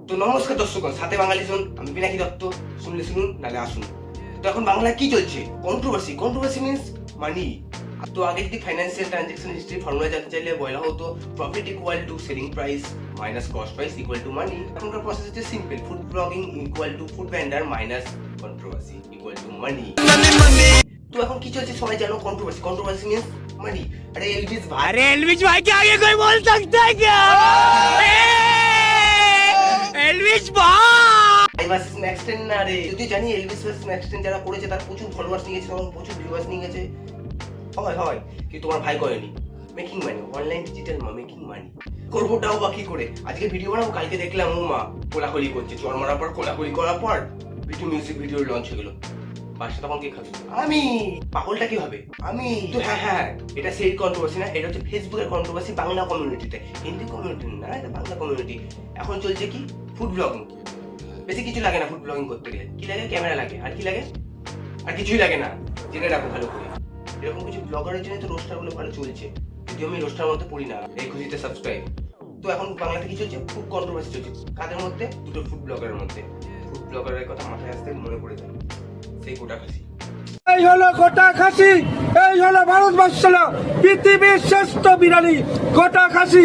তো নমস্কার দর্শকগণ, সাথে বাঙালি জন, আমি পিনাকি দত্ত। শুনলে শুনুন, নালে আসুন। তো এখন বাংলায় কি চলছে? কন্ট্রোভার্সি মিন্স মানি। তো আগে যদি ফাইন্যান্সিয়াল ট্রানজাকশন হিস্ট্রি ফর্মুলা জানতে চাইলে বলা হতো profit equal to selling price minus cost price equal to money. এখনকার প্রসেস হচ্ছে simple, food blogging equal to food vendor minus controversy equal to money. তো এখন কি চলছে সবাই জানো, কন্ট্রোভার্সি মিন্স মানি। अरे एलविश भाई के आगे कोई बोल सकता है क्या? एलविश भाई ভার্সেস ম্যাক্সটেন না রে, যদি জানি এলভিস ভার্সেস ম্যাক্সটেন যারা করেছে তার প্রচুর ফলোয়ার্স নিয়ে গেছে, তখন প্রচুর ভিউয়ার্স নিয়ে গেছে। হয় কি তোমার ভাই করেনি? Making money, online digital making money. করবোটাও বাকি করে আজকে ভিডিও বানাবো, কালকে দেখলাম ও মা কোলাকুলি করছে, চর মারার পর কোলাকুলি করার পর ভিডিও মিউজিক ভিডিও লঞ্চ হয়ে গেল। বাসা তখন কে খাবে? আমি। পাগলটা কি হবে? আমি। তো হ্যাঁ, এটা সেই কন্ট্রোভার্সি না, এটা হচ্ছে ফেসবুকের কন্ট্রোভার্সি বাংলা কমিউনিটিতে। হিন্দি কমিউনিটি না, এটা বাংলা কমিউনিটি। এখন চলছে কি ফুড ব্লগিং। বেশি কিছু লাগে না ফুড ব্লগিং করতে গেলে। কি লাগে? ক্যামেরা লাগে। আর কি লাগে? আর কিছুই লাগে না, জেনে রাখো ভালো করে। এরকম কিছু ব্লগারের জন্য তো রোস্টারগুলো ভালো চলছে, যদিও আমি রোস্টার মধ্যে পড়ি না। এই খুশিতে সাবস্ক্রাইব। তো এখন বাংলাতে কি চলছে? ফুড কন্ট্রোভার্সি চলছে। কাদের মধ্যে? দুটো ফুড ব্লগারের মধ্যে। ফুড ব্লগারের কথা মাথায় আসতে মনে পড়ে যায় সেই গোটা খাসি। এই হলো গোটা খাসি, এই হলো ভারতবর্ষের পৃথিবীর শ্রেষ্ঠ বিরিয়ানি গোটা খাসি।